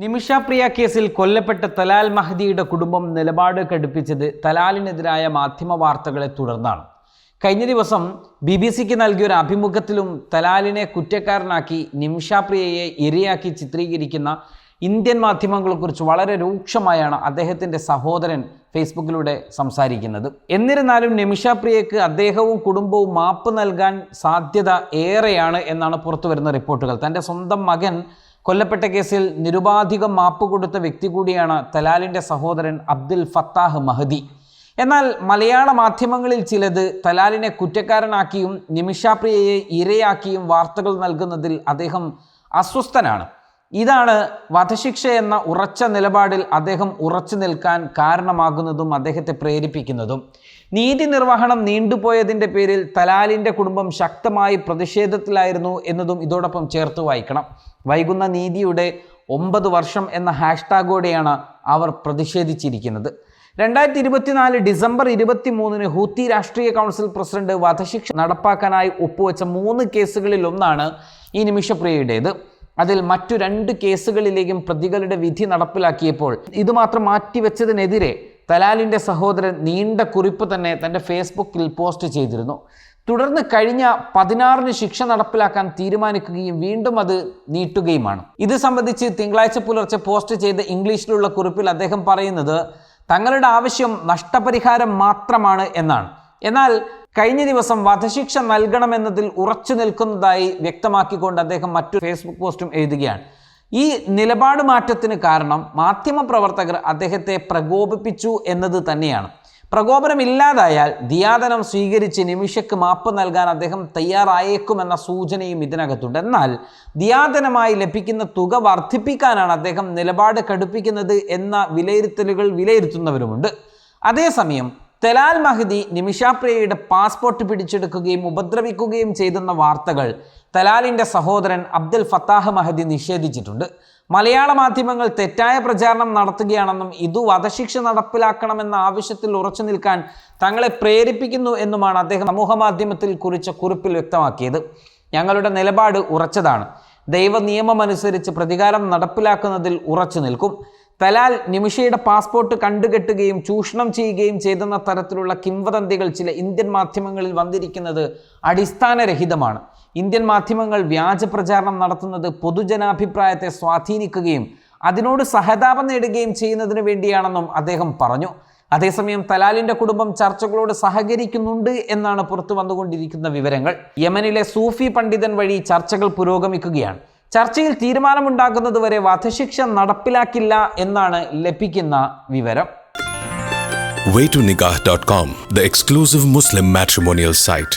നിമിഷ പ്രിയ കേസിൽ കൊല്ലപ്പെട്ട തലാൽ മഹദിയുടെ കുടുംബം നിലപാട് കടുപ്പിച്ചത് തലാലിനെതിരായ മാധ്യമ വാർത്തകളെ തുടർന്നാണ്. കഴിഞ്ഞ ദിവസം BBC-ക്ക് നൽകിയൊരു അഭിമുഖത്തിലും തലാലിനെ കുറ്റക്കാരനാക്കി നിമിഷ പ്രിയയെ ഇരയാക്കി ചിത്രീകരിക്കുന്ന ഇന്ത്യൻ മാധ്യമങ്ങളെക്കുറിച്ച് വളരെ രൂക്ഷമായാണ് അദ്ദേഹത്തിൻ്റെ സഹോദരൻ ഫേസ്ബുക്കിലൂടെ സംസാരിക്കുന്നത്. എന്നിരുന്നാലും നിമിഷ പ്രിയയ്ക്ക് അദ്ദേഹവും കുടുംബവും മാപ്പ് നൽകാൻ സാധ്യത ഏറെയാണ് എന്നാണ് പുറത്തുവരുന്ന റിപ്പോർട്ടുകൾ. തൻ്റെ സ്വന്തം മകൻ കൊല്ലപ്പെട്ട കേസിൽ നിരുപാധികം മാപ്പ് കൊടുത്ത വ്യക്തി കൂടിയാണ് തലാലിൻ്റെ സഹോദരൻ അബ്ദുൽ ഫത്താഹ് മഹദി. എന്നാൽ മലയാള മാധ്യമങ്ങളിൽ ചിലത് തലാലിനെ കുറ്റക്കാരനാക്കിയും നിമിഷ പ്രിയയെ ഇരയാക്കിയും വാർത്തകൾ നൽകുന്നതിൽ അദ്ദേഹം അസ്വസ്ഥനാണ്. ഇതാണ് വധശിക്ഷ എന്ന ഉറച്ച നിലപാടിൽ അദ്ദേഹം ഉറച്ചു നിൽക്കാൻ കാരണമാകുന്നതും അദ്ദേഹത്തെ പ്രേരിപ്പിക്കുന്നതും. നീതി നിർവഹണം നീണ്ടുപോയതിൻ്റെ പേരിൽ തലാലിൻ്റെ കുടുംബം ശക്തമായി പ്രതിഷേധത്തിലായിരുന്നു എന്നതും ഇതോടൊപ്പം ചേർത്ത് വായിക്കണം. വൈകുന്ന നീതിയുടെ 9 വർഷം എന്ന ഹാഷ്ടാഗോടെയാണ് അവർ പ്രതിഷേധിച്ചിരിക്കുന്നത്. 2024 ഡിസംബർ 23-ന് ഹൂത്തി രാഷ്ട്രീയ കൗൺസിൽ പ്രസിഡന്റ് വധശിക്ഷ നടപ്പാക്കാനായി ഒപ്പുവെച്ച 3 കേസുകളിൽ ഒന്നാണ് ഈ നിമിഷപ്രിയയുടേത്. അതിൽ മറ്റു 2 കേസുകളിലേക്കും പ്രതികളുടെ വിധി നടപ്പിലാക്കിയപ്പോൾ ഇതുമാത്രം മാറ്റിവെച്ചതിനെതിരെ തലാലിൻ്റെ സഹോദരൻ നീണ്ട കുറിപ്പ് തന്നെ തൻ്റെ ഫേസ്ബുക്കിൽ പോസ്റ്റ് ചെയ്തിരുന്നു. തുടർന്ന് കഴിഞ്ഞ 16-ന് ശിക്ഷ നടപ്പിലാക്കാൻ തീരുമാനിക്കുകയും വീണ്ടും അത് നീട്ടുകയുമാണ്. ഇത് സംബന്ധിച്ച് തിങ്കളാഴ്ച പുലർച്ചെ പോസ്റ്റ് ചെയ്ത ഇംഗ്ലീഷിലുള്ള കുറിപ്പിൽ അദ്ദേഹം പറയുന്നത് തങ്ങളുടെ ആവശ്യം നഷ്ടപരിഹാരം മാത്രമാണ് എന്നാണ്. എന്നാൽ കഴിഞ്ഞ ദിവസം വധശിക്ഷ നൽകണമെന്നതിൽ ഉറച്ചു നിൽക്കുന്നതായി വ്യക്തമാക്കിക്കൊണ്ട് അദ്ദേഹം മറ്റു ഫേസ്ബുക്ക് പോസ്റ്റും എഴുതുകയാണ്. ഈ നിലപാട് മാറ്റത്തിന് കാരണം മാധ്യമപ്രവർത്തകർ അദ്ദേഹത്തെ പ്രകോപിപ്പിച്ചു എന്നത് തന്നെയാണ്. പ്രകോപനമില്ലാതായാൽ ദിയാദനം സ്വീകരിച്ച് നിമിഷയ്ക്ക് മാപ്പ് നൽകാൻ അദ്ദേഹം തയ്യാറായേക്കുമെന്ന സൂചനയും ഇതിനകത്തുണ്ട്. എന്നാൽ ദിയാദനമായി ലഭിക്കുന്ന തുക വർദ്ധിപ്പിക്കാനാണ് അദ്ദേഹം നിലപാട് കടുപ്പിക്കുന്നത് എന്ന വിലയിരുത്തുന്നവരുമുണ്ട്. അതേസമയം തലാൽ മഹദി നിമിഷ പ്രിയയുടെ പാസ്പോർട്ട് പിടിച്ചെടുക്കുകയും ഉപദ്രവിക്കുകയും ചെയ്തെന്ന വാർത്തകൾ തലാലിൻ്റെ സഹോദരൻ അബ്ദുൽ ഫത്താഹ് മഹദി നിഷേധിച്ചിട്ടുണ്ട്. മലയാള മാധ്യമങ്ങൾ തെറ്റായ പ്രചാരണം നടത്തുകയാണെന്നും ഇതു വധശിക്ഷ നടപ്പിലാക്കണമെന്ന ആവശ്യത്തിൽ ഉറച്ചു നിൽക്കാൻ തങ്ങളെ പ്രേരിപ്പിക്കുന്നു എന്നുമാണ് അദ്ദേഹം സമൂഹ മാധ്യമത്തിൽ കുറിച്ച കുറിപ്പിൽ വ്യക്തമാക്കിയത്. ഞങ്ങളുടെ നിലപാട് ഉറച്ചതാണ്. ദൈവ നിയമമനുസരിച്ച് പ്രതികാരം നടപ്പിലാക്കുന്നതിൽ ഉറച്ചു നിൽക്കും. തലാൽ നിമിഷയുടെ പാസ്പോർട്ട് കണ്ടുകെട്ടുകയും ചൂഷണം ചെയ്യുകയും ചെയ്തെന്ന തരത്തിലുള്ള കിംവദന്തികൾ ചില ഇന്ത്യൻ മാധ്യമങ്ങളിൽ വന്നിരിക്കുന്നത് അടിസ്ഥാനരഹിതമാണ്. ഇന്ത്യൻ മാധ്യമങ്ങൾ വ്യാജ പ്രചാരണം നടത്തുന്നത് പൊതുജനാഭിപ്രായത്തെ സ്വാധീനിക്കുകയും അതിനോട് സഹതാപം നേടുകയും ചെയ്യുന്നതിന് വേണ്ടിയാണെന്നും അദ്ദേഹം പറഞ്ഞു. അതേസമയം തലാലിൻ്റെ കുടുംബം ചർച്ചകളോട് സഹകരിക്കുന്നുണ്ട് എന്നാണ് പുറത്തു വന്നുകൊണ്ടിരിക്കുന്ന വിവരങ്ങൾ. യമനിലെ സൂഫി പണ്ഡിതൻ വഴി ചർച്ചകൾ പുരോഗമിക്കുകയാണ്. ചർച്ചയിൽ തീരുമാനമുണ്ടാകുന്നതുവരെ വധശിക്ഷ നടപ്പിലാക്കില്ല എന്നാണ് ലഭിക്കുന്ന വിവരം. Waytonikah.com, the exclusive Muslim matrimonial site.